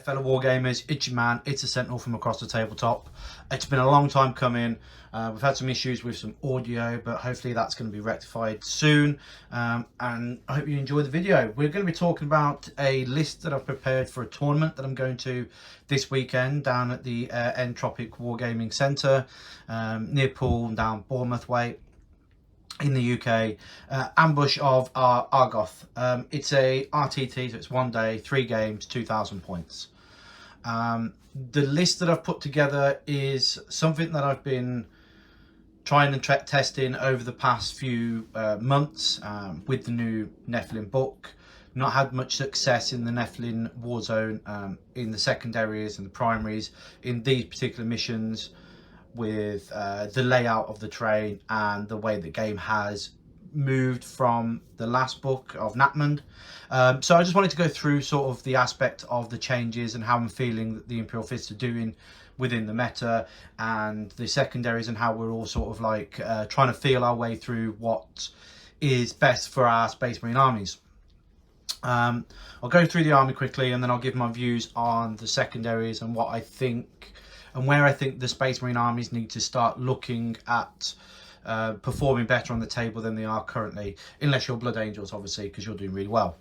fellow wargamers, it's your man, it's a Sentinel from across the tabletop. It's been a long time coming. We've had some issues with some audio, but hopefully that's going to be rectified soon. And I hope you enjoy the video. We're going to be talking about a list that I've prepared for a tournament that I'm going to this weekend down at the Entropic Wargaming Centre near Poole, down Bournemouth way in the UK. Ambush of Argoth. It's a RTT, so it's 1 day, 3 games, 2,000 points. The list that I've put together is something that I've been trying and testing over the past few months with the new Nephilim book. Not had much success in the Nephilim Warzone, in the secondaries and the primaries, in these particular missions, with the layout of the terrain and the way the game has moved from the last book of Natmund. So I just wanted to go through sort of the aspect of the changes and how I'm feeling that the Imperial Fists are doing within the meta, and the secondaries, and how we're all sort of like trying to feel our way through what is best for our Space Marine armies. I'll go through the army quickly, and then I'll give my views on the secondaries and what I think and where I think the Space Marine armies need to start looking at performing better on the table than they are currently, unless you're Blood Angels, obviously, because you're doing really well.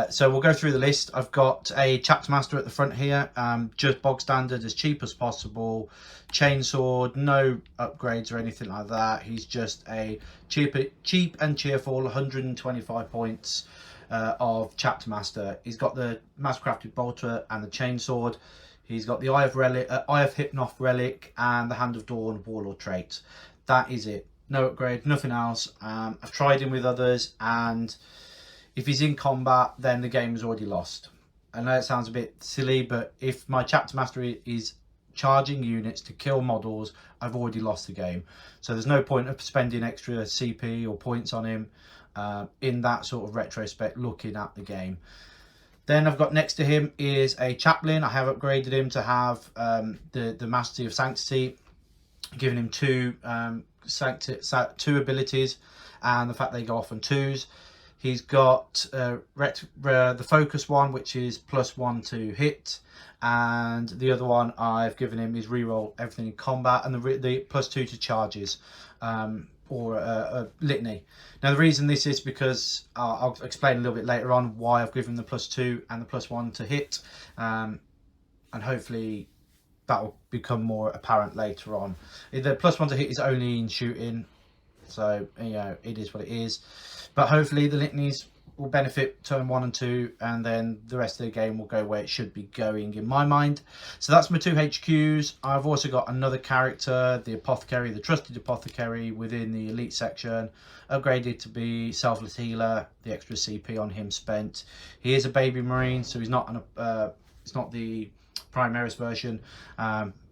So we'll go through the list. I've got a Chapter Master at the front here, just bog standard, as cheap as possible. Chainsword, no upgrades or anything like that. He's just a cheap and cheerful 125 points of Chapter Master. He's got the Mastercrafted Bolter and the Chainsword. He's got the Eye of Hypnoth Relic and the Hand of Dawn Warlord trait. That is it. No upgrade, nothing else. I've tried him with others, and if he's in combat, then the game is already lost. I know it sounds a bit silly, but if my Chapter Master is charging units to kill models, I've already lost the game. So there's no point of spending extra CP or points on him in that sort of retrospect, looking at the game. Then I've got next to him is a Chaplain. I have upgraded him to have the Mastery of Sanctity, giving him two abilities, and the fact they go off on 2s. He's got the Focus one, which is +1 to hit, and the other one I've given him is reroll everything in combat, and the +2 to charges, or a litany. Now the reason this is because I'll explain a little bit later on why I've given the +2 and the +1 to hit, and hopefully that will become more apparent later on. The +1 to hit is only in shooting, so you know, it is what it is, but hopefully the litanies will benefit turn 1 and 2, and then the rest of the game will go where it should be going in my mind. So that's my 2 HQs. I've also got another character, the Apothecary, the Trusted Apothecary, within the Elite section, upgraded to be Selfless Healer. The extra CP on him spent. He is a baby Marine, so he's not it's not the Primaris version,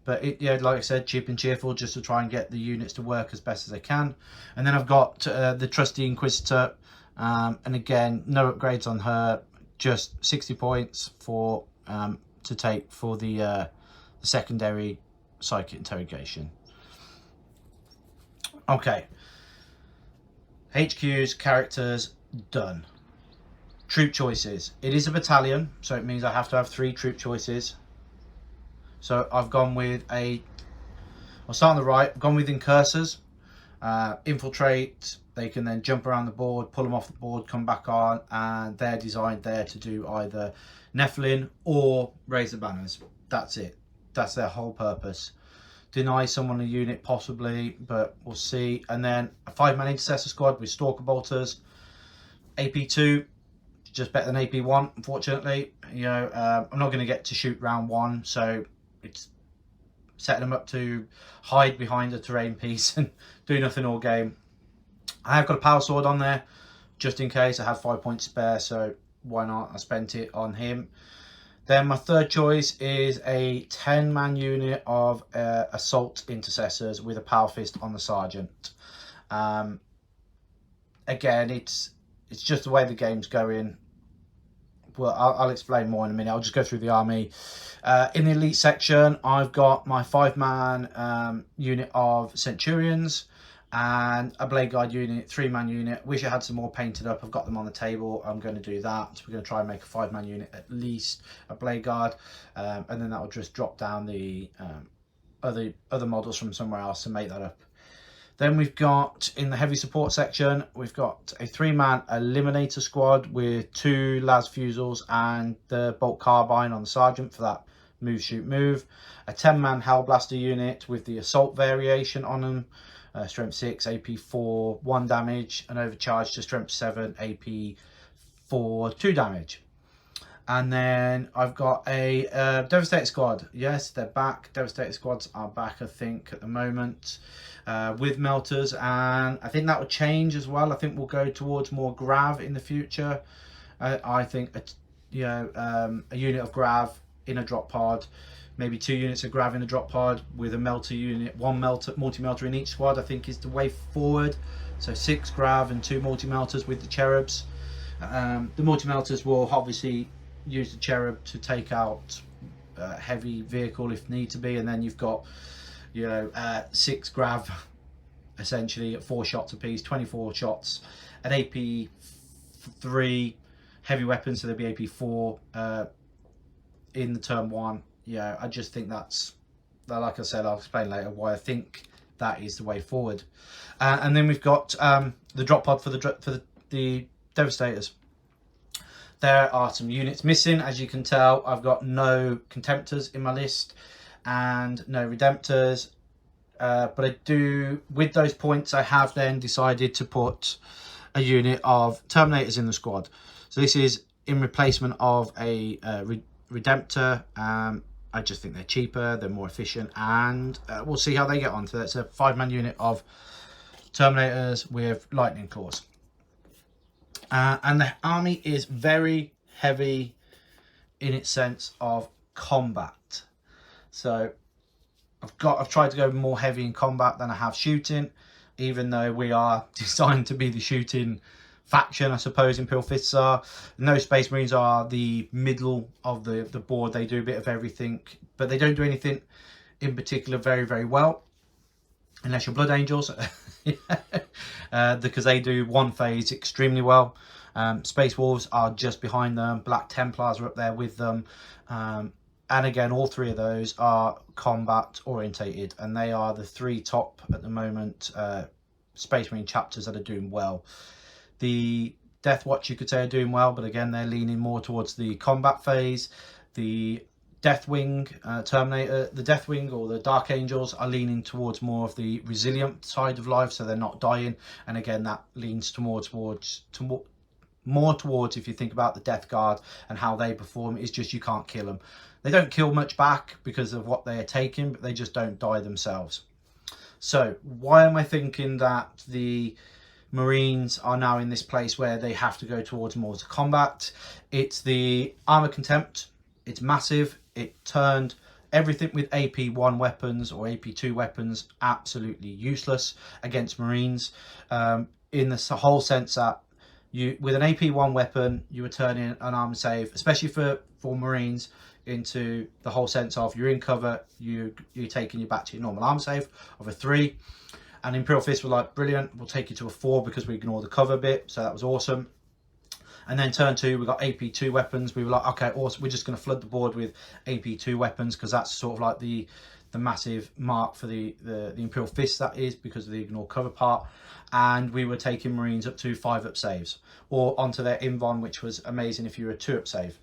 but yeah, like I said, cheap and cheerful, just to try and get the units to work as best as they can. And then I've got the Trusty Inquisitor. And again, no upgrades on her, just 60 points for to take for the secondary psychic interrogation. Okay, HQs, characters, done. Troop choices. It is a battalion, so it means I have to have 3 troop choices. So I've gone with I'll start on the right. I've gone with Incursors. Infiltrate. They can then jump around the board, pull them off the board, come back on, and they're designed there to do either Nephilim or raise the banners. That's it. That's their whole purpose. Deny someone a unit possibly, but we'll see. And then a 5-man intercessor squad with Stalker Bolters. AP2, just better than AP1, unfortunately. You know, I'm not going to get to shoot round 1, so it's setting them up to hide behind a terrain piece and do nothing all game. I have got a Power Sword on there, just in case. I have 5 points spare, so why not? I spent it on him. Then my third choice is a 10-man unit of Assault Intercessors with a Power Fist on the Sergeant. Again, it's just the way the game's going. Well, I'll explain more in a minute. I'll just go through the army. In the Elite section, I've got my 5-man unit of Centurions. and a Blade Guard unit, 3-man unit. Wish I had some more painted up. I've got them on the table. I'm going to do that. So we're going to try and make a 5-man unit at least, a Blade Guard, and then that will just drop down the other models from somewhere else to make that up. Then we've got, in the heavy support section, we've got a 3-man Eliminator squad with 2 las fusils and the bolt carbine on the sergeant for that move, shoot, move. A 10-man Hellblaster unit with the assault variation on them, strength 6, AP 4, 1 damage, and overcharge to strength 7, AP 4, 2 damage. And then I've got a Devastator squad. Yes, they're back. Devastator squads are back, I think, at the moment, with melters, and I think that will change as well. I think we'll go towards more grav in the future. I think a unit of grav in a drop pod, maybe 2 units of grav in a drop pod with a melter unit, 1 multi-melter in each squad, I think is the way forward. So 6 grav and 2 multi-melters with the cherubs. The multi-melters will obviously use the cherub to take out heavy vehicle if need to be, and then you've got 6 grav essentially at 4 shots apiece, 24 shots at AP 3 heavy weapons, so there'll be AP 4 in the turn 1. Yeah, I just think that's, like I said, I'll explain later why I think that is the way forward. And then we've got the drop pod for the Devastators. There are some units missing, as you can tell. I've got no Contemptors in my list and no Redemptors, but I do, with those points, I have then decided to put a unit of Terminators in the squad. So this is in replacement of a Redemptor. I just think they're cheaper, they're more efficient, and we'll see how they get on. So that's a 5-man unit of Terminators with Lightning Claws. And the army is very heavy in its sense of combat. So I've tried to go more heavy in combat than I have shooting, even though we are designed to be the shooting faction, I suppose Imperial Fists are. No, Space Marines are the middle of the board. They do a bit of everything, but they don't do anything in particular very, very well, unless you're Blood Angels. Because they do one phase extremely well. Space Wolves are just behind them. Black Templars are up there with them. And again, all 3 of those are combat orientated, and they are the 3 top at the moment Space Marine chapters that are doing well. The Death Watch, you could say, are doing well, but again, they're leaning more towards the combat phase. The Deathwing Terminator, the Deathwing or the Dark Angels are leaning towards more of the resilient side of life, so they're not dying. And again, that leans more towards, if you think about the Death Guard and how they perform, is just you can't kill them. They don't kill much back because of what they are taking, but they just don't die themselves. So why am I thinking that the Marines are now in this place where they have to go towards more to combat? It's the Armour Contempt. It's massive. It turned everything with AP1 weapons or AP2 weapons absolutely useless against Marines, in the whole sense that you, with an AP1 weapon, you were turning an armor save, especially for Marines, into the whole sense of you're in cover, you're taking you back to your normal armor save of a 3. And Imperial Fists were like, brilliant, we'll take you to a 4 because we ignore the cover bit. So that was awesome. And then turn 2, we got AP2 weapons. We were like, okay, awesome, we're just going to flood the board with AP2 weapons because that's sort of like the massive mark for the Imperial Fist, that is, because of the ignore cover part. And we were taking Marines up to 5-up saves, or onto their Invon, which was amazing if you were a 2-up save,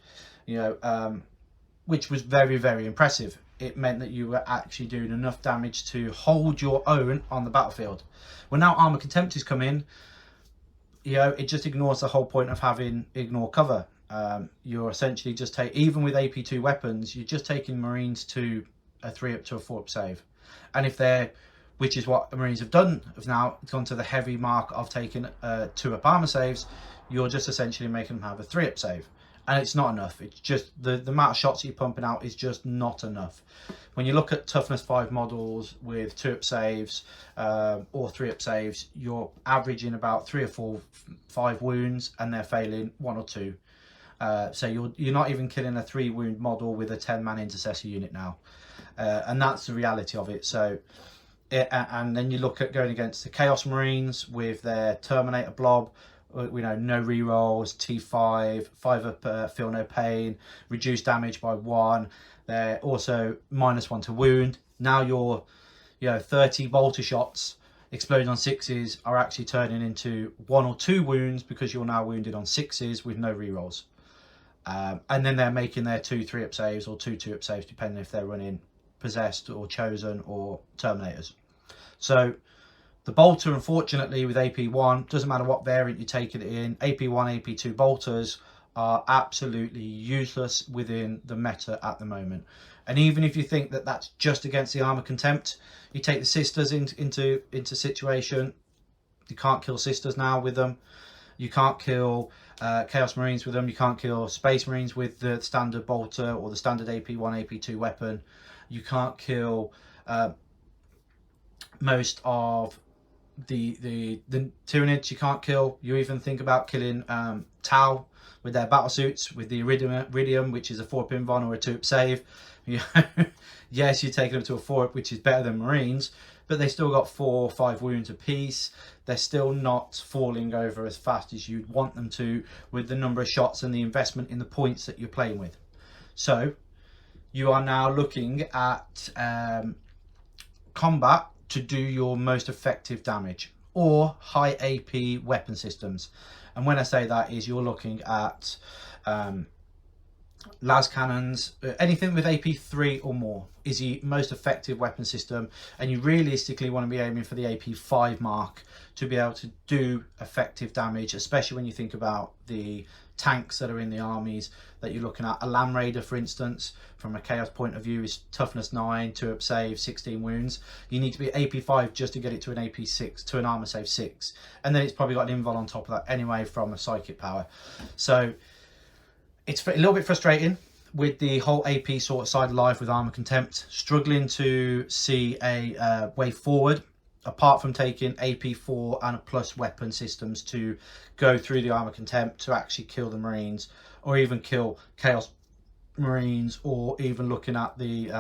which was very, very impressive. It meant that you were actually doing enough damage to hold your own on the battlefield. When now Armour Contempt has come in, it just ignores the whole point of having ignore cover. You're essentially just even with AP2 weapons, you're just taking Marines to a 3-up to a 4-up save. And if they're, which is what the Marines have done, have now gone to the heavy mark of taking 2-up armor saves, you're just essentially making them have a 3-up save. And it's not enough. It's just the amount of shots you're pumping out is just not enough. When you look at toughness 5 models with 2-up saves or 3-up saves, you're averaging about 3 or 4, 5 wounds, and they're failing 1 or 2. So you're not even killing a 3-wound model with a 10-man intercessor unit now, and that's the reality of it. So And then you look at going against the Chaos Marines with their Terminator blob. We know no rerolls, T5, 5 up, feel no pain, reduced damage by 1. They're also -1 to wound. Now your 30 bolter shots exploding on 6s are actually turning into 1 or 2 wounds because you're now wounded on 6s with no rerolls. And then they're making their 2 3-up saves or 2 2-up saves depending if they're running Possessed or Chosen or Terminators. So the bolter, unfortunately, with AP1, doesn't matter what variant you take it in, AP1, AP2 bolters are absolutely useless within the meta at the moment. And even if you think that that's just against the Armour Contempt, you take the Sisters into situation. You can't kill Sisters now with them. You can't kill Chaos Marines with them. You can't kill Space Marines with the standard bolter or the standard AP1, AP2 weapon. You can't kill most of the Tyranids. You can't kill. You even think about killing Tau with their battle suits with the Iridium, which is a 4-pin Von or a 2-up save. Yes, you're taking them to a 4-up, which is better than Marines, but they still got 4 or 5 wounds apiece. They're still not falling over as fast as you'd want them to with the number of shots and the investment in the points that you're playing with. So you are now looking at combat to do your most effective damage, or high AP weapon systems. And when I say that is you're looking at las cannons, anything with AP3 or more is the most effective weapon system, and you realistically want to be aiming for the AP5 mark to be able to do effective damage, especially when you think about the tanks that are in the armies that you're looking at. A Lamb Raider, for instance, from a Chaos point of view, is toughness 9, 2-up save, 16 wounds. You need to be AP5 just to get it to an AP6, to an armor save 6, and then it's probably got an invul on top of that anyway from a psychic power. So it's a little bit frustrating with the whole AP sort of side of life with Armour Contempt, struggling to see a way forward apart from taking AP4 and a plus weapon systems to go through the Armour Contempt to actually kill the Marines, or even kill Chaos Marines, or even looking at the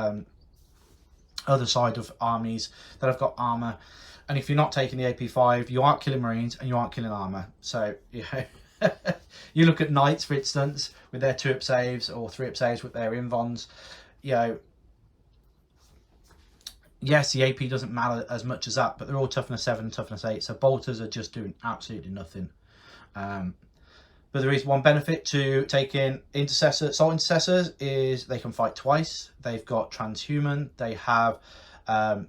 other side of armies that have got armour. And if you're not taking the AP5, you aren't killing Marines and you aren't killing armour. So you look at Knights, for instance, with their 2-up saves or 3-up saves with their invons. Yes, the AP doesn't matter as much as that, but they're all toughness 7 and toughness 8, so bolters are just doing absolutely nothing. But there is one benefit to taking Assault Intercessors, is they can fight twice. They've got Transhuman, they have a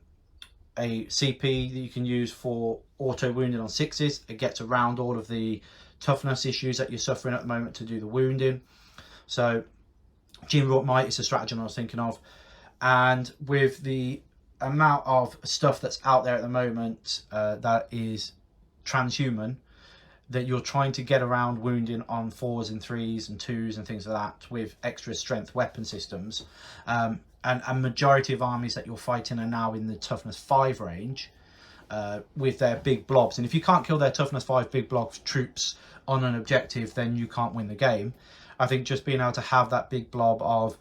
CP that you can use for auto wounding on 6s. It gets around all of the toughness issues that you're suffering at the moment to do the wounding. So Gene Wrought Might is a stratagem I was thinking of. And with the amount of stuff that's out there at the moment that is transhuman, that you're trying to get around wounding on 4s and 3s and 2s and things like that with extra strength weapon systems, and a majority of armies that you're fighting are now in the toughness 5 range with their big blobs. And if you can't kill their toughness 5 big blob troops on an objective, then you can't win the game. I think just being able to have that big blob of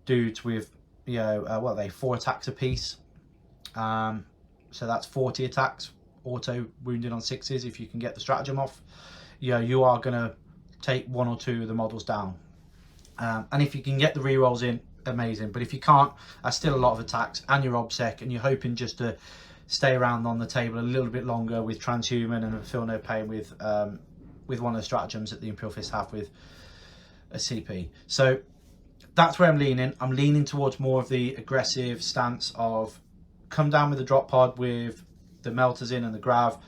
dudes with, what are they, 4 attacks apiece, so that's 40 attacks auto wounded on 6s. If you can get the stratagem off, you are going to take 1 or 2 of the models down, and if you can get the rerolls in, amazing. But if you can't, that's still a lot of attacks, and you're obsec, and you're hoping just to stay around on the table a little bit longer with Transhuman and Feel No Pain with one of the stratagems that the Imperial Fists have with a CP. So that's where I'm leaning. I'm leaning towards more of the aggressive stance of come down with the drop pod with the melters in and the grav,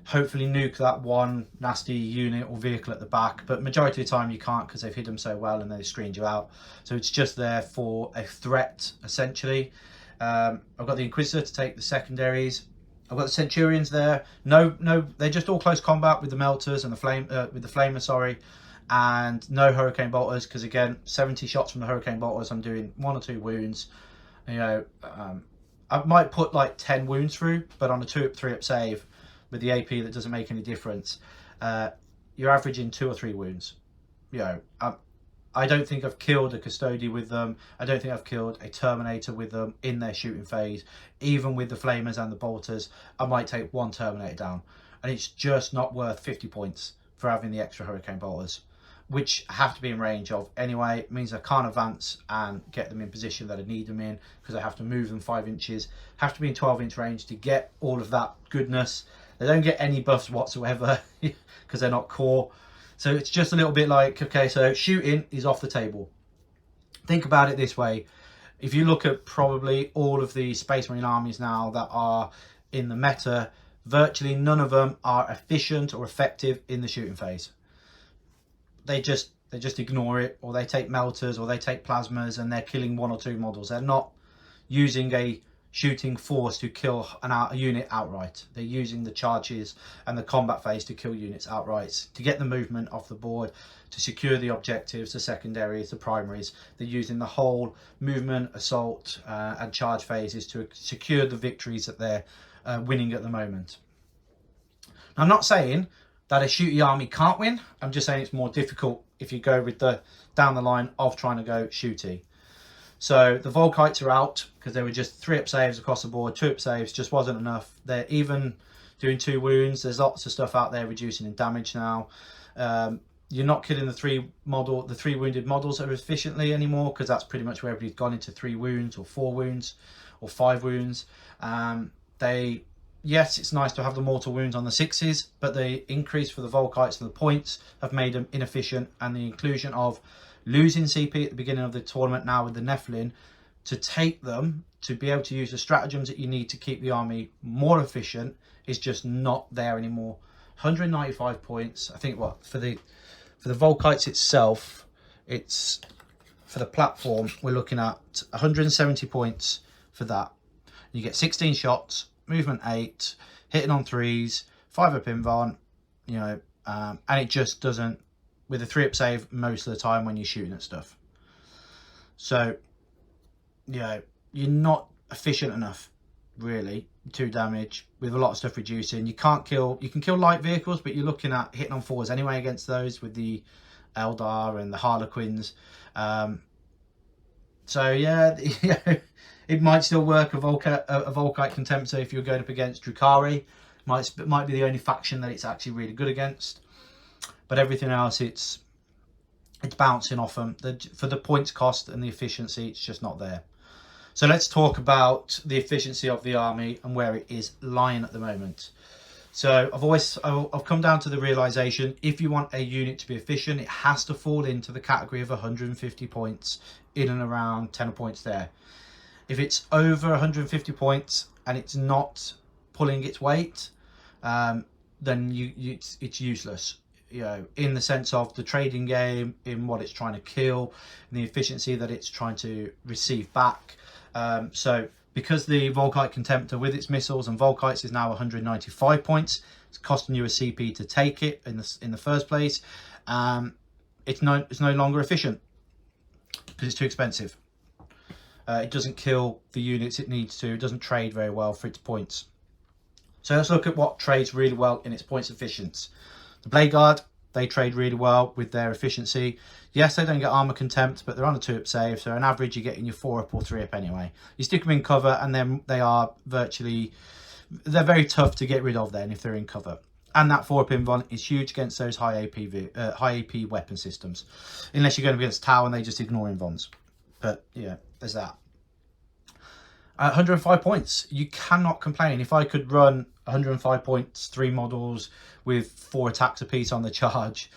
hopefully nuke that one nasty unit or vehicle at the back, but majority of the time you can't because they've hid them so well and they screened you out. So it's just there for a threat, essentially. I've got the Inquisitor to take the secondaries. I've got the Centurions there. No, they're just all close combat with the melters and the flamer, sorry, and no hurricane bolters, because again, 70 shots from the hurricane bolters, I'm doing 1 or 2 wounds. I might put like 10 wounds through, but on a 2-up, 3-up save with the AP, that doesn't make any difference. You're averaging 2 or 3 wounds. I don't think I've killed a Custodian with them. I don't think I've killed a Terminator with them in their shooting phase. Even with the Flamers and the Bolters, I might take one Terminator down. And it's just not worth 50 points for having the extra Hurricane Bolters, which have to be in range of anyway. It means I can't advance and get them in position that I need them in, because I have to move them 5 inches. Have to be in 12-inch range to get all of that goodness. They don't get any buffs whatsoever because they're not core. So it's just a little bit like, okay, so shooting is off the table. Think about it this way. If you look at probably all of the Space Marine armies now that are in the meta, virtually none of them are efficient or effective in the shooting phase. They just ignore it, or they take melters, or they take plasmas, and they're killing 1 or 2 models. They're not using a shooting force to kill a unit outright. They're using the charges and the combat phase to kill units outright, to get the movement off the board, to secure the objectives, the secondaries, the primaries. They're using the whole movement, assault and charge phases to secure the victories that they're winning at the moment. Now, I'm not saying that a shooty army can't win. I'm just saying it's more difficult if you go with the down the line of trying to go shooty. So the Volkites are out because they were just 3-up saves across the board. 2-up saves just wasn't enough. They're even doing 2 wounds. There's lots of stuff out there reducing in damage now. You're not killing the 3 wounded models as efficiently anymore, because that's pretty much where everybody's gone into 3 wounds or 4 wounds or 5 wounds. Yes, it's nice to have the mortal wounds on the 6s, but the increase for the Volkites and the points have made them inefficient, and the inclusion of losing CP at the beginning of the tournament now with the Nephilim to take them to be able to use the stratagems that you need to keep the army more efficient is just not there anymore. 195 points. I think for the Volkites itself, it's for the platform, we're looking at 170 points for that. You get 16 shots, movement 8, hitting on 3s, 5-up invuln, and it just doesn't, with a 3-up save most of the time when you're shooting at stuff. So, you're not efficient enough, really. 2 damage with a lot of stuff reducing. You can kill light vehicles, but you're looking at hitting on 4s anyway against those with the Eldar and the Harlequins. So yeah, it might still work a Volkite Contemptor if you're going up against Drukhari. It might be the only faction that it's actually really good against. But everything else, it's bouncing off them. For the points cost and the efficiency, it's just not there. So let's talk about the efficiency of the army and where it is lying at the moment. So I've come down to the realization, if you want a unit to be efficient, it has to fall into the category of 150 points, in and around 10 points there. If it's over 150 points and it's not pulling its weight, then it's useless. In the sense of the trading game, in what it's trying to kill, and the efficiency that it's trying to receive back. So because the Volkite Contemptor with its missiles and Volkites is now 195 points, it's costing you a CP to take it in the first place. It's no longer efficient because it's too expensive. It doesn't kill the units it needs to. It doesn't trade very well for its points. So let's look at what trades really well in its points efficiency. The Blade Guard, they trade really well with their efficiency. Yes, they don't get armor contempt, but they're on a 2-up save, so on average you're getting your 4-up or 3-up anyway. You stick them in cover, and then they're very tough to get rid of then if they're in cover. And that 4-up invuln is huge against those high AP weapon systems, unless you're going against Tau and they just ignore invulns. But yeah, there's that. 105 points. You cannot complain. If I could run 105 points, 3 models with 4 attacks apiece on the charge,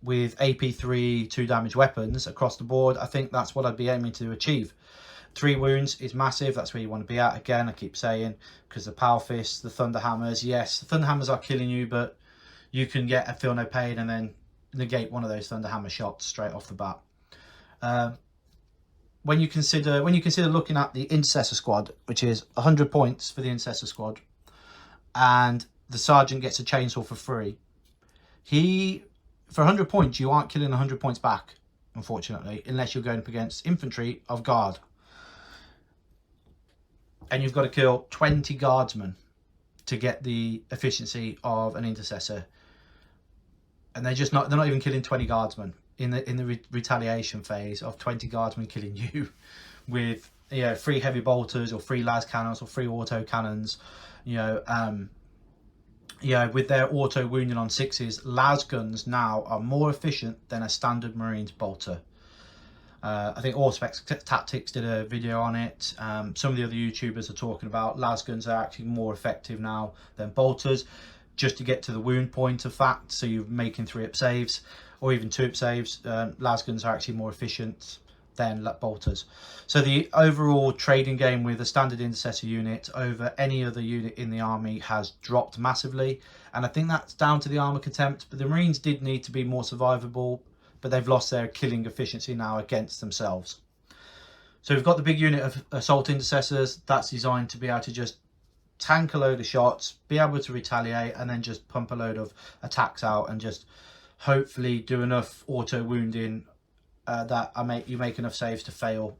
with AP3 2 damage weapons across the board, I think that's what I'd be aiming to achieve. 3 wounds is massive. That's where you want to be at. Again, I keep saying, because the Power Fists, the Thunder Hammers, yes, the Thunder Hammers are killing you, but you can get a Feel No Pain and then negate one of those Thunder Hammer shots straight off the bat. When you consider looking at the Intercessor squad, which is 100 points for the Intercessor squad, and the Sergeant gets a chainsaw for free, for 100 points, you aren't killing 100 points back, unfortunately, unless you're going up against infantry of guard. And you've got to kill 20 guardsmen to get the efficiency of an Intercessor. And they're not even killing 20 guardsmen. in the retaliation phase of 20 guardsmen killing you with 3 heavy bolters or 3 las cannons or 3 auto cannons, with their auto wounding on 6s, las guns now are more efficient than a standard Marines bolter. I think Auspex Tactics did a video on it. Some of the other YouTubers are talking about las guns are actually more effective now than bolters, just to get to the wound point of fact. So you're making 3-up saves or even 2-up saves. Las guns are actually more efficient than bolters. So the overall trading game with a standard intercessor unit over any other unit in the army has dropped massively, and I think that's down to the armor contempt. But the Marines did need to be more survivable, but they've lost their killing efficiency now against themselves. So we've got the big unit of assault intercessors that's designed to be able to just tank a load of shots, be able to retaliate, and then just pump a load of attacks out and just hopefully do enough auto wounding that you make enough saves to fail.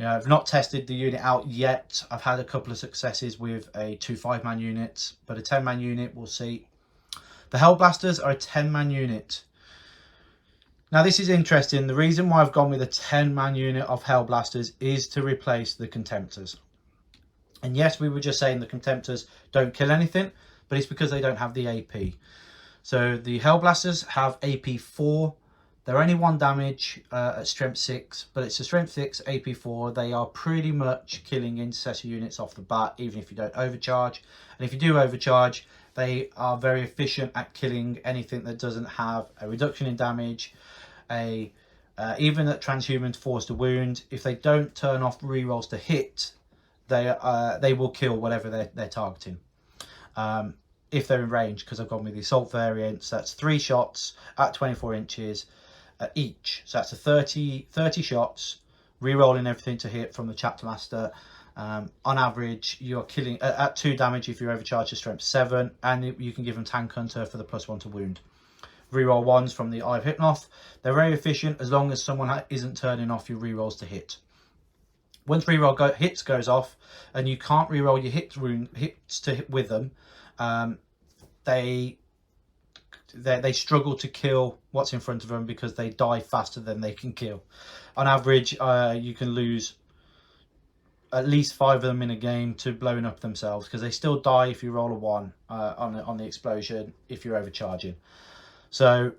I've not tested the unit out yet. I've had a couple of successes with a 2 5-man unit, but a 10-man unit, we'll see. The Hellblasters are a 10-man unit. Now this is interesting. The reason why I've gone with a 10-man unit of Hellblasters is to replace the Contemptors. And yes, we were just saying the Contemptors don't kill anything, but it's because they don't have the AP. So the Hellblasters have AP 4. They're only 1 damage at strength 6, but it's a strength 6 AP 4. They are pretty much killing intercessor units off the bat, even if you don't overcharge. And if you do overcharge, they are very efficient at killing anything that doesn't have a reduction in damage, even at transhuman force to wound. If they don't turn off rerolls to hit, they will kill whatever they're targeting. If they're in range, because I've gone with the assault variants, that's 3 shots at 24 inches each. So that's a 30 shots, re-rolling everything to hit from the chapter master. On average, you're killing at 2 damage if you're overcharged to strength 7, and you can give them tank hunter for the +1 to wound. Reroll 1s from the Eye of Hypnoth. They're very efficient as long as someone isn't turning off your rerolls to hit. Once reroll hits goes off, and you can't reroll your hits to hit with them, they struggle to kill what's in front of them because they die faster than they can kill. On average, you can lose at least 5 of them in a game to blowing up themselves, because they still die if you roll a 1 on the explosion if you're overcharging. So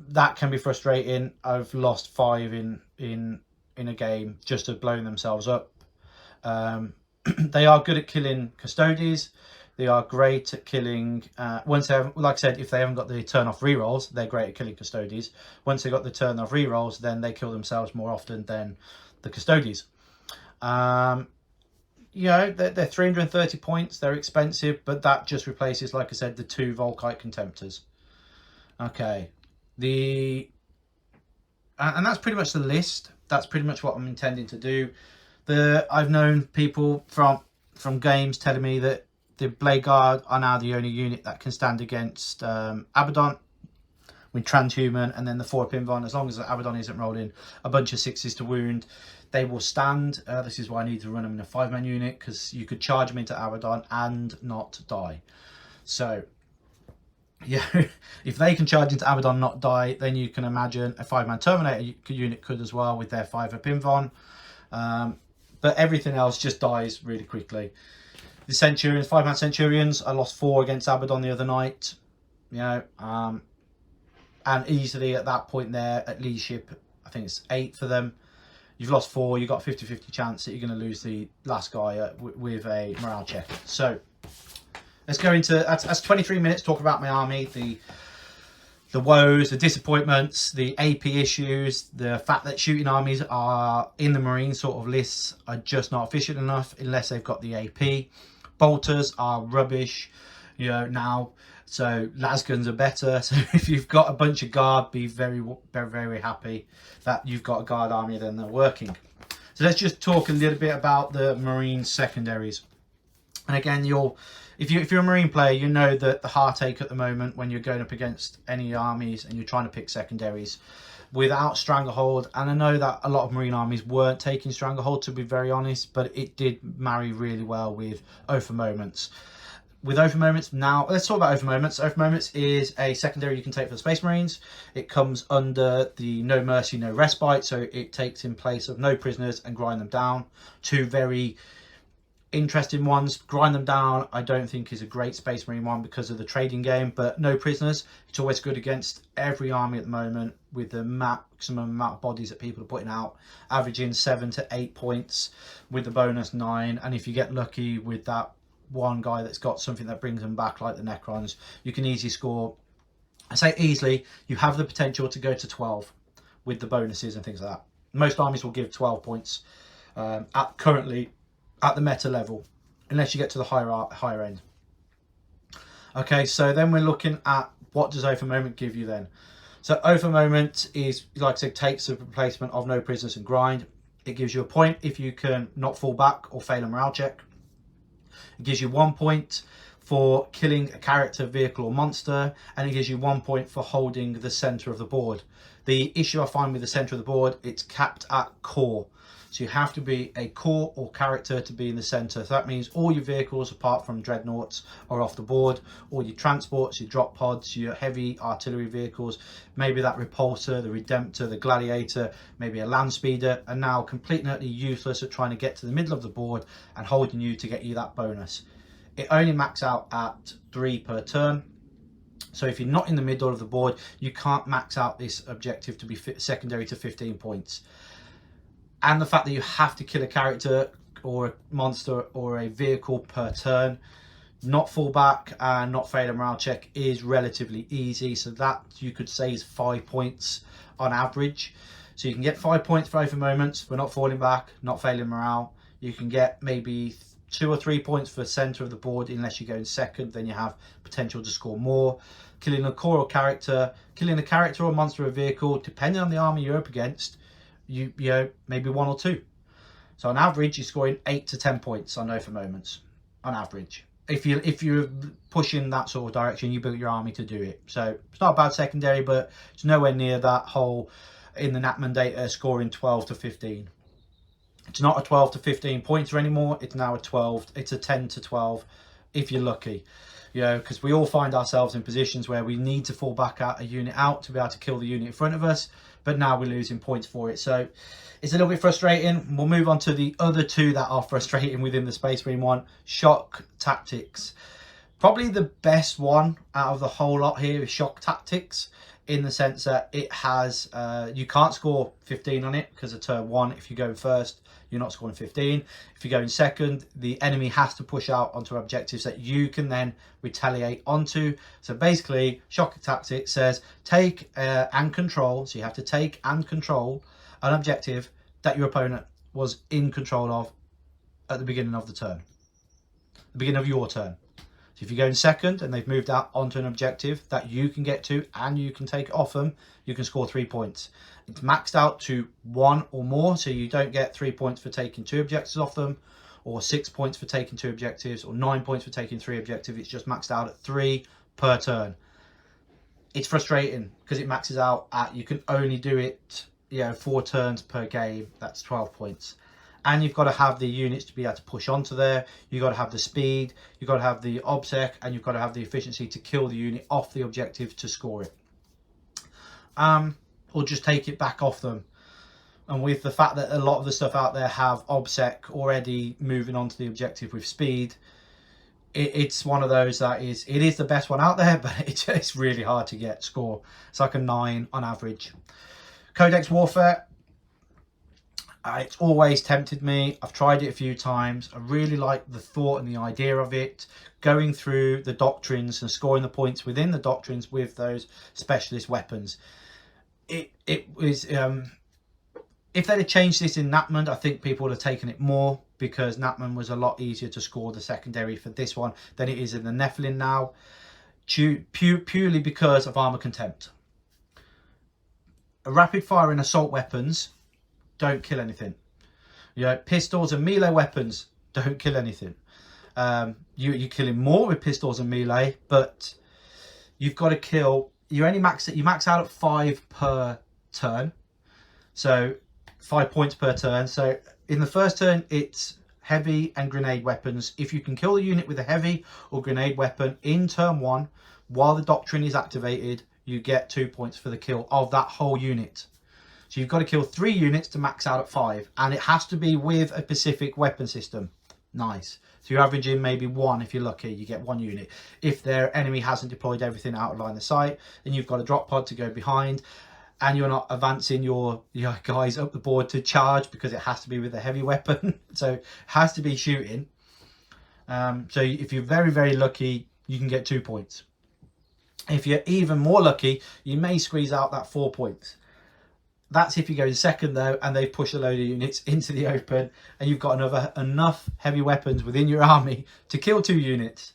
that can be frustrating. I've lost 5 in a game just to blowing themselves up. They are good at killing custodies. They are great at killing, once they have, like I said, if they haven't got the turn off rerolls, they're great at killing custodies. Once they've got the turn off rerolls, then they kill themselves more often than the custodies. They're 330 points, they're expensive, but that just replaces, like I said, the 2 Volkite Contemptors. Okay, and that's pretty much the list. That's pretty much what I'm intending to do. I've known people from games telling me that the Blade Guard are now the only unit that can stand against Abaddon with transhuman, and then the 4-up Invon. As long as Abaddon isn't rolling a bunch of 6s to wound, they will stand. This is why I need to run them in a 5-man unit, because you could charge them into Abaddon and not die. So yeah, if they can charge into Abaddon and not die, then you can imagine a 5-man Terminator unit could as well with their 5-up Invon. But everything else just dies really quickly. The Centurions, 5-man Centurions, I lost 4 against Abaddon the other night. And easily at that point there, at leadership, I think it's 8 for them. You've lost 4, you've got a 50-50 chance that you're going to lose the last guy with a morale check. So let's go into, that's 23 minutes, talk about my army, the woes, the disappointments, the AP issues, the fact that shooting armies are in the Marine sort of lists are just not efficient enough unless they've got the AP. Bolters are rubbish, now. So lasguns are better. So if you've got a bunch of guard, be very, very, very happy that you've got a guard army, then they're working. So let's just talk a little bit about the Marine secondaries. And again, if you're a Marine player, you know that the heartache at the moment when you're going up against any armies and you're trying to pick secondaries without Stranglehold. And I know that a lot of Marine armies weren't taking Stranglehold, to be very honest, but it did marry really well with Oath of Moments. with Over Moments now, let's talk about Over Moments. Over Moments is a secondary you can take for the Space Marines. It comes under the No Mercy, No Respite, so it takes in place of No Prisoners and Grind Them Down. Two very interesting ones. Grind Them Down I don't think is a great Space Marine one because of the trading game, but No Prisoners, it's always good against every army at the moment with the maximum amount of bodies that people are putting out, averaging 7 to 8 points with the bonus 9, and if you get lucky with that one guy that's got something that brings them back like the Necrons, you can easily score. I say easily, you have the potential to go to 12 with the bonuses and things like that. Most armies will give 12 points currently at the meta level, unless you get to the higher end. Okay, so then we're looking at what does Over Moment give you then. So Over Moment is, like I said, takes the replacement of No Prisoners and Grind. It gives you a point if you can not fall back or fail a morale check. It gives you 1 point for killing a character, vehicle or monster, and it gives you 1 point for holding the center of the board. The issue I find with the center of the board, it's capped at core. So you have to be a core or character to be in the center. So that means all your vehicles apart from dreadnoughts are off the board, all your transports, your drop pods, your heavy artillery vehicles, maybe that repulsor, the redemptor, the gladiator, maybe a land speeder, are now completely and utterly useless at trying to get to the middle of the board and holding you to get you that bonus. It only max out at 3 per turn. So if you're not in the middle of the board, you can't max out this objective to be secondary to 15 points. And the fact that you have to kill a character or a monster or a vehicle per turn, not fall back and not fail a morale check is relatively easy. So that you could say is 5 points on average. So you can get 5 points for Over Moments for not falling back, not failing morale. You can get maybe 2 or 3 points for center of the board unless you go in second, then you have potential to score more. Killing a core or character, killing a character or monster or vehicle, depending on the army you're up against, you know, maybe 1 or 2. So on average you're scoring 8 to 10 points on Over Moments on average. If you're pushing that sort of direction, you build your army to do it. So it's not a bad secondary, but it's nowhere near that whole in the Natman data scoring 12 to 15. It's not a 12 to 15 pointer anymore. It's now a 12. It's a 10 to 12 if you're lucky. You know, because we all find ourselves in positions where we need to fall back at a unit out to be able to kill the unit in front of us, but now we're losing points for it. So it's a little bit frustrating. We'll move on to the other two that are frustrating within the Space Marine one. Shock Tactics. Probably the best one out of the whole lot here is Shock Tactics, in the sense that it has, you can't score 15 on it because of turn 1. If you go first, you're not scoring 15. If you go in second, the enemy has to push out onto objectives that you can then retaliate onto. So basically, Shock Tactics says take and control. So you have to take and control an objective that your opponent was in control of at the beginning of the turn, the beginning of your turn. So if you go in second and they've moved out onto an objective that you can get to and you can take it off them, you can score 3 points. It's maxed out to 1 or more, so you don't get 3 points for taking 2 objectives off them, or 6 points for taking 2 objectives, or 9 points for taking 3 objectives. It's just maxed out at 3 per turn. It's frustrating because it maxes out at, you can only do it, you know, 4 turns per game. That's 12 points. And you've got to have the units to be able to push onto there. You've got to have the speed, you've got to have the obsec, and you've got to have the efficiency to kill the unit off the objective to score it. Or just take it back off them. And with the fact that a lot of the stuff out there have obsec already moving onto the objective with speed, it's one of those that it is the best one out there, but it's really hard to get score. It's like a 9 on average. Codex Warfare. It's always tempted me. I've tried it a few times. I really like the thought and the idea of it. Going through the doctrines and scoring the points within the doctrines with those specialist weapons. It was, if they'd have changed this in Natman, I think people would have taken it more, because Natman was a lot easier to score the secondary for this one than it is in the Nephilim now. Purely because of armor contempt. Rapid fire and assault weapons don't kill anything. You know, pistols and melee weapons don't kill anything. You're killing more with pistols and melee, but you've got to kill. You max out at 5 per turn, so 5 points per turn. So in the first turn, it's heavy and grenade weapons. If you can kill the unit with a heavy or grenade weapon in turn 1 while the doctrine is activated, you get 2 points for the kill of that whole unit. So you've got to kill 3 units to max out at 5, and it has to be with a specific weapon system. Nice. So you're averaging maybe 1 if you're lucky, you get 1 unit. If their enemy hasn't deployed everything out of line of sight, then you've got a drop pod to go behind, and you're not advancing your guys up the board to charge because it has to be with a heavy weapon. So it has to be shooting. So if you're very, very lucky, you can get 2 points. If you're even more lucky, you may squeeze out that 4 points. That's if you go in second though, and they push a load of units into the open, and you've got enough heavy weapons within your army to kill 2 units.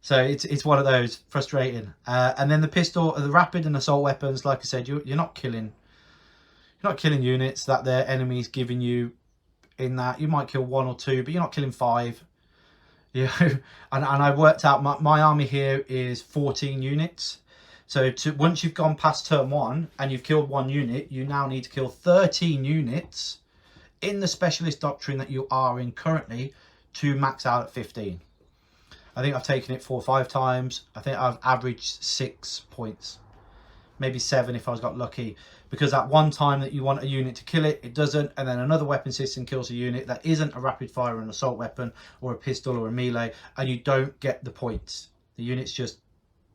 So it's one of those, frustrating. And then the pistol, the rapid and assault weapons, like I said, you're not killing units that their enemy's giving you. In that, you might kill 1 or 2, but you're not killing 5. You know, and I worked out my army here is 14 units. So once you've gone past turn 1 and you've killed 1 unit, you now need to kill 13 units in the specialist doctrine that you are in currently to max out at 15. I think I've taken it 4 or 5 times. I think I've averaged 6 points, maybe 7 if I got lucky, because at one time that you want a unit to kill it, it doesn't, and then another weapon system kills a unit that isn't a rapid fire or an assault weapon or a pistol or a melee, and you don't get the points. The unit's just,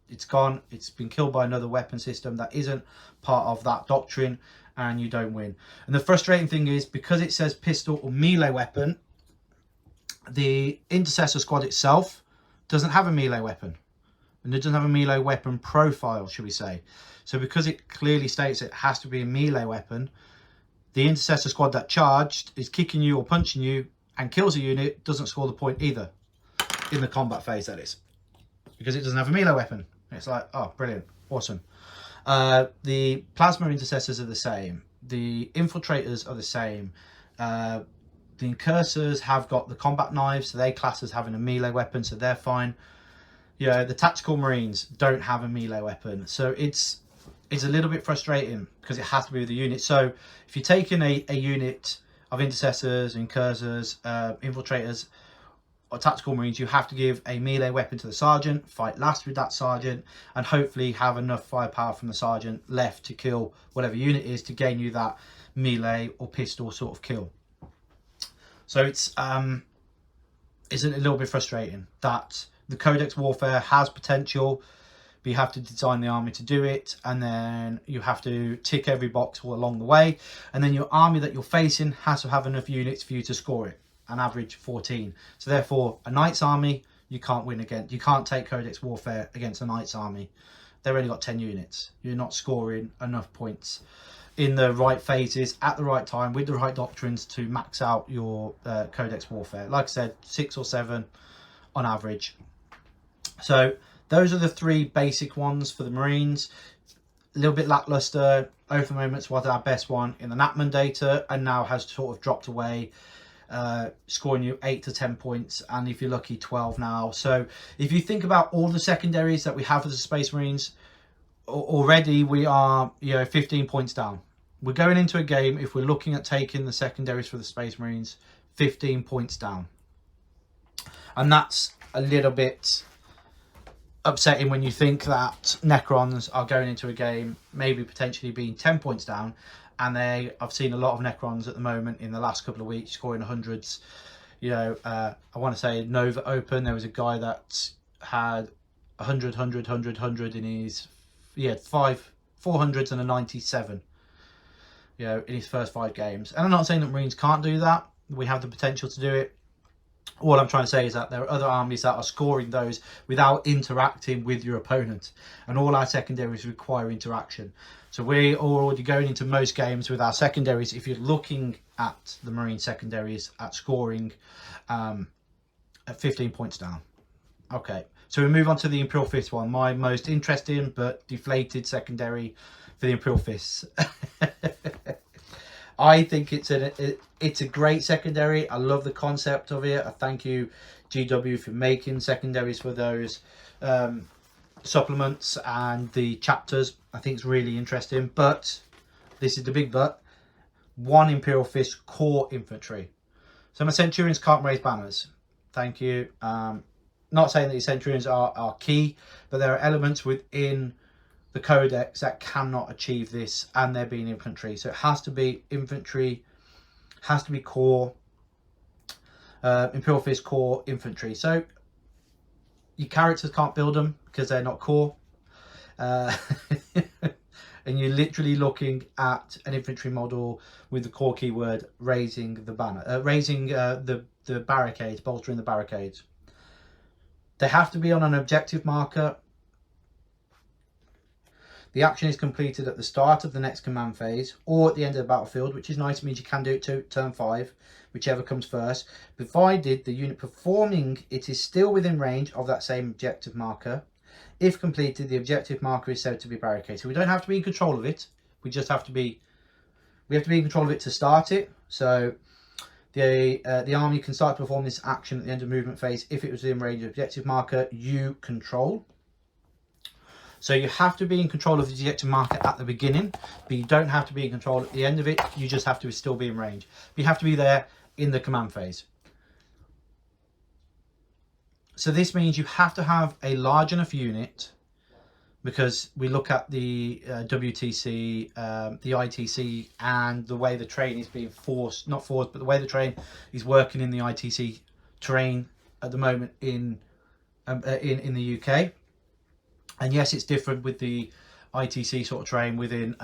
it's gone, it's been killed by another weapon system that isn't part of that doctrine, and you don't win. And the frustrating thing is, because it says pistol or melee weapon, the intercessor squad itself doesn't have a melee weapon, and it doesn't have a melee weapon profile, should we say. So because it clearly states it has to be a melee weapon, the intercessor squad that charged is kicking you or punching you and kills a unit doesn't score the point either in the combat phase, that is, because it doesn't have a melee weapon. It's like, oh, brilliant, awesome. The plasma intercessors are the same. The infiltrators are the same. The incursors have got the combat knives, so they class as having a melee weapon, so they're fine. You know, the tactical marines don't have a melee weapon, so it's a little bit frustrating because it has to be with the unit. So if you're taking a unit of intercessors, incursors, infiltrators, or tactical marines, you have to give a melee weapon to the sergeant, fight last with that sergeant, and hopefully have enough firepower from the sergeant left to kill whatever unit is to gain you that melee or pistol sort of kill. So it's a little bit frustrating that the Codex Warfare has potential, but you have to design the army to do it, and then you have to tick every box along the way, and then your army that you're facing has to have enough units for you to score it, an average 14. So therefore, a Knight's army, you can't win against. You can't take Codex Warfare against a Knight's army. They've only got 10 units. You're not scoring enough points in the right phases at the right time with the right doctrines to max out your Codex Warfare. Like I said, 6 or 7 on average. So those are the 3 basic ones for the Marines. A little bit lackluster. Oath of Moments was our best one in the Natman data, and now has sort of dropped away, scoring you 8 to 10 points, and if you're lucky 12 now. So if you think about all the secondaries that we have for the Space Marines, already we are 15 points down. We're going into a game, if we're looking at taking the secondaries for the Space Marines, 15 points down, and that's a little bit upsetting when you think that Necrons are going into a game maybe potentially being 10 points down, and I've seen a lot of Necrons at the moment in the last couple of weeks scoring hundreds. I want to say Nova Open, there was a guy that had 100 in his, 400s and a 97 in his first 5 games. And I'm not saying that Marines can't do that, we have the potential to do it. All I'm trying to say is that there are other armies that are scoring those without interacting with your opponent, and all our secondaries require interaction. So we are already going into most games with our secondaries, if you're looking at the Marine secondaries, at scoring at 15 points down. Okay, so we move on to the Imperial Fists one, my most interesting but deflated secondary for the Imperial Fists. I think it's a great secondary. I love the concept of it. I thank you, GW, for making secondaries for those supplements and the chapters. I think it's really interesting, but this is the big but: 1 Imperial Fist core infantry. So my Centurions can't raise banners. Thank you. Not saying that your Centurions are key, but there are elements within the codex that cannot achieve this, and they're being infantry. So it has to be infantry, has to be core, Imperial Fist core infantry. So your characters can't build them because they're not core. And you're literally looking at an infantry model with the core keyword raising the banner, raising the barricades, bolstering the barricades. They have to be on an objective marker. The action is completed at the start of the next command phase or at the end of the battlefield, which is nice. It means you can do it to turn 5, whichever comes first, provided the unit performing it is still within range of that same objective marker. If completed, the objective marker is said to be barricaded. So we don't have to be in control of it. We just have to be. We have to be in control of it to start it. So the army can start to perform this action at the end of movement phase if it was within range of objective marker you control. So you have to be in control of the objective marker at the beginning, but you don't have to be in control at the end of it. You just have to still be in range. But you have to be there in the command phase. So this means you have to have a large enough unit, because we look at the WTC, the ITC, and the way the train is being forced, not forced, but the way the train is working in the ITC terrain at the moment in the UK. And yes, it's different with the ITC sort of terrain within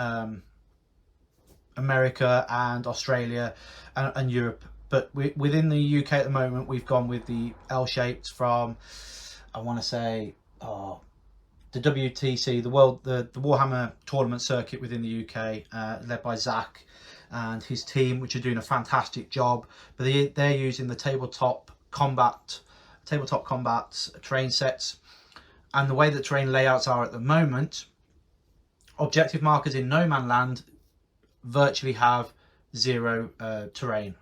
America and Australia and Europe. But within the UK at the moment, we've gone with the L-shaped from, I want to say, the WTC, the Warhammer tournament circuit within the UK, led by Zach and his team, which are doing a fantastic job. But they're using the tabletop combat terrain sets, and the way the terrain layouts are at the moment, objective markers in no man land virtually have 0 terrain.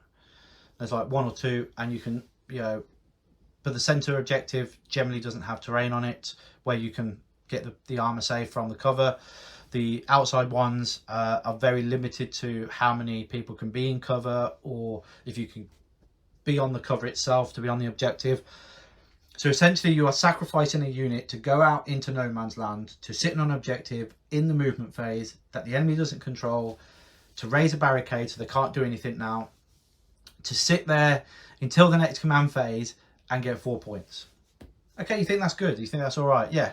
There's like 1 or 2, and you can, but the center objective generally doesn't have terrain on it where you can get the armor save from the cover. The outside ones are very limited to how many people can be in cover, or if you can be on the cover itself to be on the objective. So essentially you are sacrificing a unit to go out into no man's land, to sit on an objective in the movement phase that the enemy doesn't control, to raise a barricade so they can't do anything now, to sit there until the next command phase and get 4 points. Okay, you think that's good? You think that's all right? Yeah.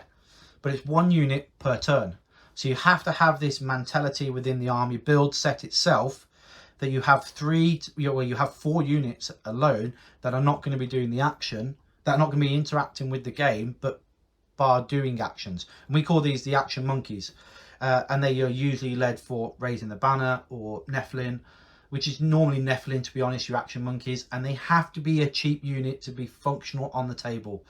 But it's 1 unit per turn. So you have to have this mentality within the army build set itself that you have 4 units alone that are not going to be doing the action, that are not going to be interacting with the game, but bar doing actions. And we call these the action monkeys. And they are usually led for raising the banner or Nephilim, which is normally Nephilim, to be honest, your action monkeys. And they have to be a cheap unit to be functional on the table.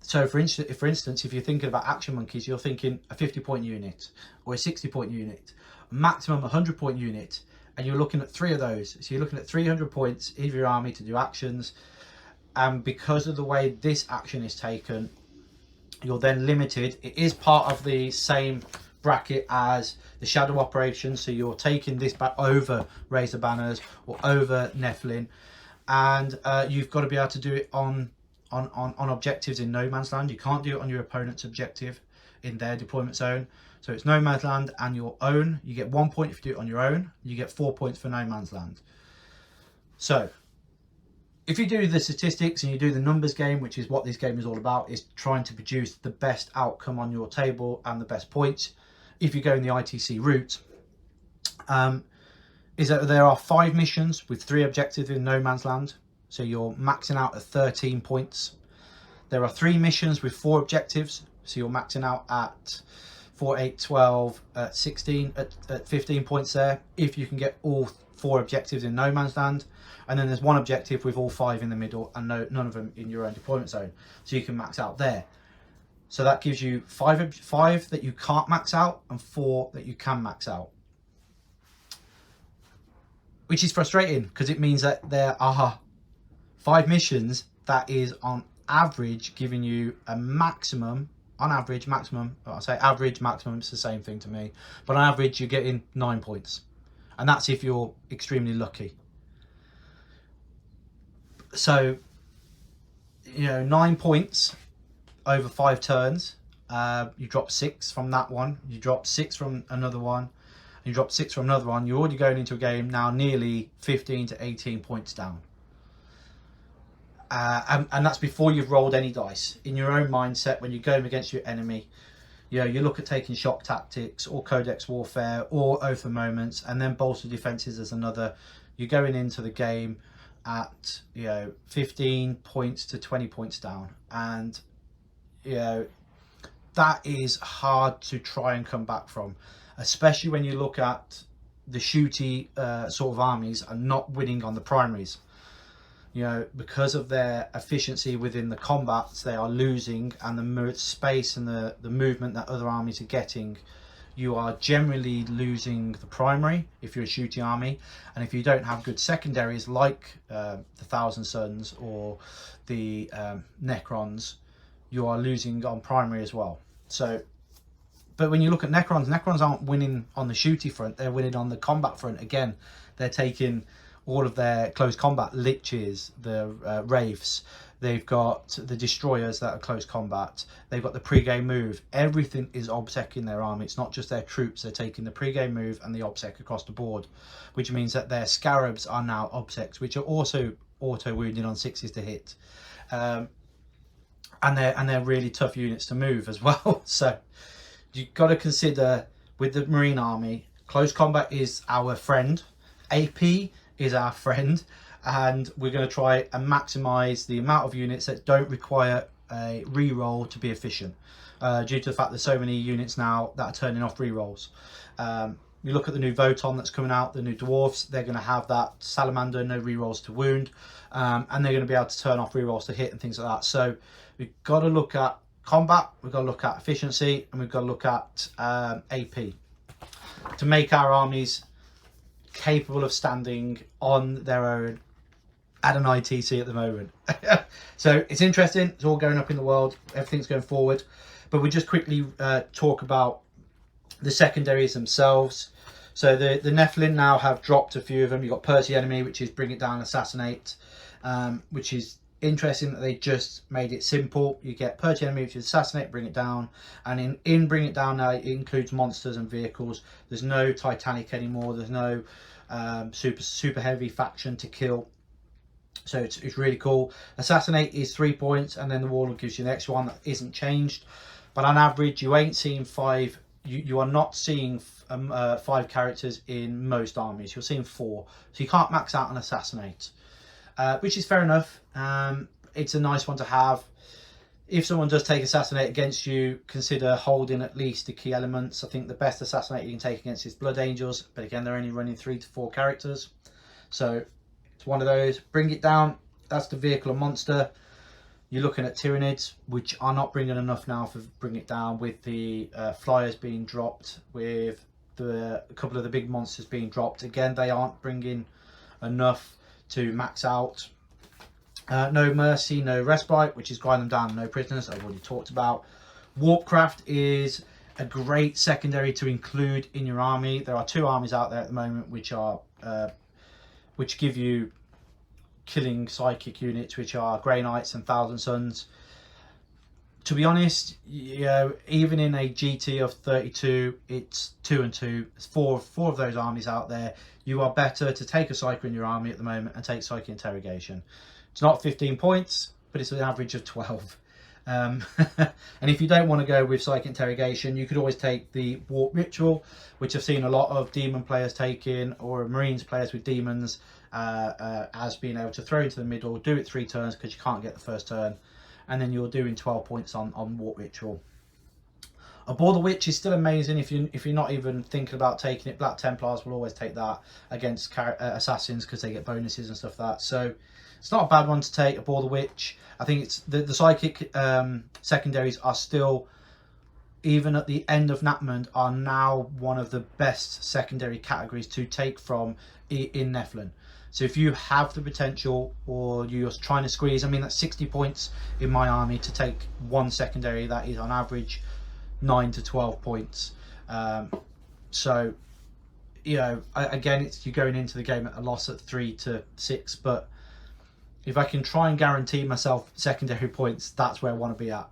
So for instance, if you're thinking about action monkeys, you're thinking a 50-point unit or a 60-point unit, a maximum 100-point unit, and you're looking at 3 of those. So you're looking at 300 points in your army to do actions. And because of the way this action is taken, you're then limited. It is part of the same bracket as the shadow operation, so you're taking this back over Razor Banners or over Nephilim, and you've got to be able to do it on objectives in no man's land. You can't do it on your opponent's objective in their deployment zone. So it's no man's land and your own. You get 1 point if you do it on your own. You get 4 points for no man's land. So if you do the statistics and you do the numbers game, which is what this game is all about, is trying to produce the best outcome on your table and the best points, if you go in the ITC route, is that there are 5 missions with 3 objectives in no man's land. So you're maxing out at 13 points. There are 3 missions with 4 objectives. So you're maxing out at 4, 8, 12, 16, at 15 points there, if you can get all 4 objectives in no man's land. And then there's 1 objective with all 5 in the middle and none of them in your own deployment zone. So you can max out there. So that gives you 5 that you can't max out and 4 that you can max out. Which is frustrating because it means that there are 5 missions that is on average giving you a maximum, on average, maximum, well, I say average, maximum, it's the same thing to me. But on average, you're getting 9 points. And that's if you're extremely lucky. So, you know, 9 points over 5 turns. You drop 6 from that one. You drop 6 from another one. You drop 6 from another one. You're already going into a game now nearly 15 to 18 points down. And that's before you've rolled any dice. In your own mindset, when you're going against your enemy, you know, you look at taking shock tactics or codex warfare or oath of moments, and then bolster defenses as another. You're going into the game at, you know, 15 points to 20 points down, and you know that is hard to try and come back from, especially when you look at the shooty sort of armies and not winning on the primaries. You know, because of their efficiency within the combats, they are losing, and the space and the movement that other armies are getting, you are generally losing the primary if you're a shooting army. And if you don't have good secondaries like the Thousand Suns or the Necrons, you are losing on primary as well. So, but when you look at Necrons aren't winning on the shooty front, they're winning on the combat front. Again, they're taking all of their close combat liches, the wraiths, they've got the destroyers that are close combat, they've got the pre-game move. Everything is obsecking their army. It's not just their troops, they're taking the pre-game move and the obsec across the board, which means that their scarabs are now obsecs, which are also auto wounding on 6s to hit, and they're really tough units to move as well. So you've got to consider, with the Marine army, close combat is our friend, AP is our friend, and we're going to try and maximize the amount of units that don't require a re-roll to be efficient, due to the fact there's so many units now that are turning off re-rolls. You look at the new Voton that's coming out, the new dwarfs, they're going to have that salamander, no re-rolls to wound, and they're going to be able to turn off re-rolls to hit and things like that. So we've got to look at combat, we've got to look at efficiency, and we've got to look at AP to make our armies capable of standing on their own at an ITC at the moment. So it's interesting, it's all going up in the world, everything's going forward, but we just quickly talk about the secondaries themselves. So the Nephilim now have dropped a few of them. You've got Percy Enemy, which is bring it down, assassinate, which is interesting that they just made it simple. You get Percy Enemy, which is assassinate, bring it down, and in bring it down now it includes monsters and vehicles. There's no Titanic anymore, there's no super heavy faction to kill, so it's really cool. Assassinate is 3 points, and then the Warlord gives you the next one that isn't changed, but on average you ain't seeing 5. You are not seeing 5 characters in most armies. You're seeing 4, so you can't max out on assassinate, which is fair enough. It's a nice one to have. If someone does take assassinate against you, consider holding at least the key elements. I think the best assassinate you can take against is Blood Angels, but again they're only running 3 to 4 characters, so it's one of those. Bring it down, that's the vehicle and monster. You're looking at Tyranids, which are not bringing enough now for bring it down, with the flyers being dropped, with a couple of the big monsters being dropped. Again, they aren't bringing enough to max out. No Mercy, no Respite, which is grind them down, no prisoners, I've already talked about. Warpcraft is a great secondary to include in your army. There are 2 armies out there at the moment which are which give you killing psychic units, which are Grey Knights and Thousand Suns. To be honest, you know, even in a GT of 32, it's 2 and 2. There's four of those armies out there. You are better to take a Psyker in your army at the moment and take Psychic Interrogation. It's not 15 points, but it's an average of 12. And if you don't want to go with Psychic Interrogation, you could always take the Warp Ritual, which I've seen a lot of Demon players taking, or Marines players with Demons, as being able to throw into the middle, do it 3 turns because you can't get the first turn, and then you're doing 12 points on Warp Ritual. Abhor the Witch is still amazing if you're not even thinking about taking it. Black Templars will always take that against assassins because they get bonuses and stuff like that. So it's not a bad one to take, Abhor the Witch. I think it's the psychic secondaries are still, even at the end of Natmund, are now one of the best secondary categories to take from in Nephilim. So if you have the potential, or you're trying to squeeze, I mean, that's 60 points in my army to take 1 secondary. That is on average 9 to 12 points. So, you know, again, you're going into the game at a loss at 3 to 6, but if I can try and guarantee myself secondary points, that's where I want to be at.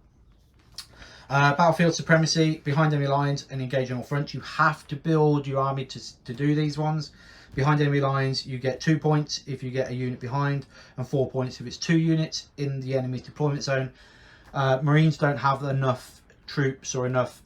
Battlefield supremacy, behind enemy lines and engage on all fronts. You have to build your army to do these ones. Behind enemy lines, you get 2 points if you get a unit behind, and 4 points if it's 2 units in the enemy's deployment zone. Marines don't have enough troops or enough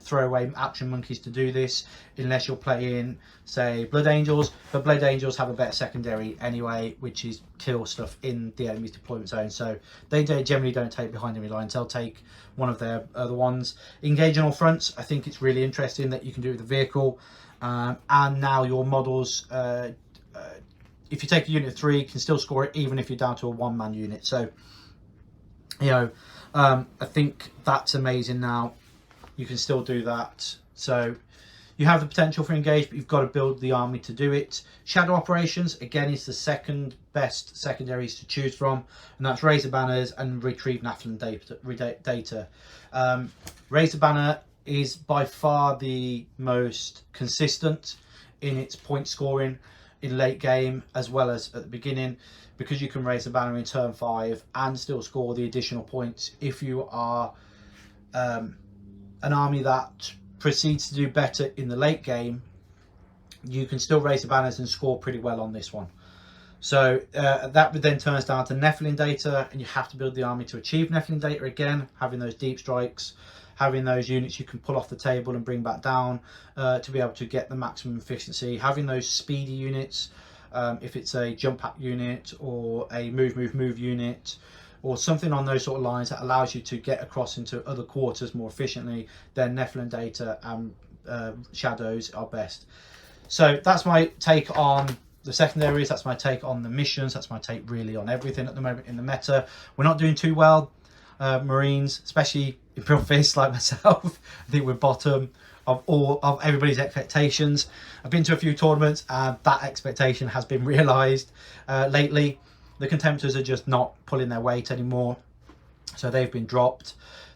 throwaway action monkeys to do this unless you're playing, say, Blood Angels. But Blood Angels have a better secondary anyway, which is kill stuff in the enemy's deployment zone. So they generally don't take behind enemy lines. They'll take one of their other ones. Engage on all fronts. I think it's really interesting that you can do it with the vehicle. And now your models, if you take a unit of 3, you can still score it even if you're down to a one-man unit. So, you know, I think that's amazing now. You can still do that. So you have the potential for engage, but you've got to build the army to do it. Shadow operations, again, is the second best secondaries to choose from, and that's raise the banners and retrieve Nephilim data. Raise the banner is by far the most consistent in its point scoring in late game as well as at the beginning, because you can raise the banner in turn 5 and still score the additional points. If you are an army that proceeds to do better in the late game, you can still raise the banners and score pretty well on this one. So that then turns down to Nephilim data, and you have to build the army to achieve Nephilim data again, having those deep strikes, having those units you can pull off the table and bring back down to be able to get the maximum efficiency, having those speedy units, if it's a jump pack unit or a move unit or something on those sort of lines that allows you to get across into other quarters more efficiently, then Nephilim data and shadows are best. So that's my take on the secondaries, that's my take on the missions, that's my take really on everything at the moment in the meta. We're not doing too well, Marines, especially Imperial Fists like myself. I think we're bottom of everybody's expectations. I've been to a few tournaments and that expectation has been realised lately. The Contemptors are just not pulling their weight anymore, so they've been dropped.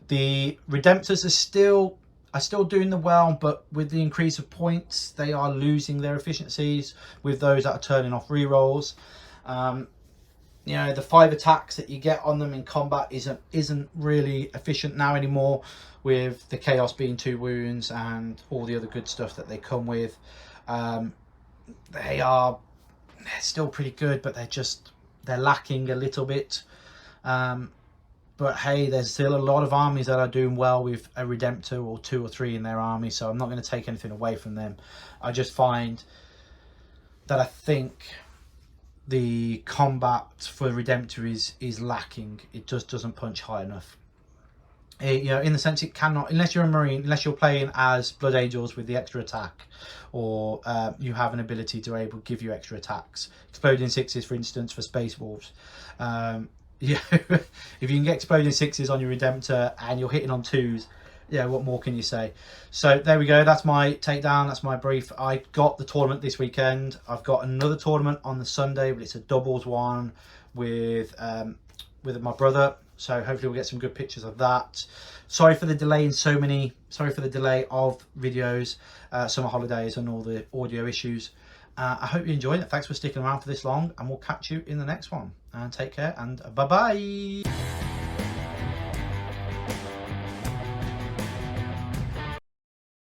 The Redemptors are still doing the well, but with the increase of points, they are losing their efficiencies with those that are turning off rerolls. You know, the 5 attacks that you get on them in combat isn't really efficient now anymore, with the chaos being 2 wounds and all the other good stuff that they come with. They're still pretty good, but they're lacking a little bit. But hey, there's still a lot of armies that are doing well with a Redemptor or 2 or 3 in their army, so I'm not going to take anything away from them. I just find that I think the combat for Redemptor is lacking. It just doesn't punch high enough. You know, in the sense it cannot, unless you're a Marine, unless you're playing as Blood Angels with the extra attack, or you have an ability to give you extra attacks. Exploding 6s, for instance, for Space Wolves. Yeah, if you can get exploding 6s on your Redemptor and you're hitting on 2s, yeah, what more can you say? So there we go. That's my takedown. That's my brief. I got the tournament this weekend. I've got another tournament on the Sunday, but it's a doubles one with my brother. So hopefully we'll get some good pictures of that. Sorry for the delay sorry for the delay of videos, summer holidays and all the audio issues. I hope you enjoyed it. Thanks for sticking around for this long, and we'll catch you in the next one. And take care, and bye-bye.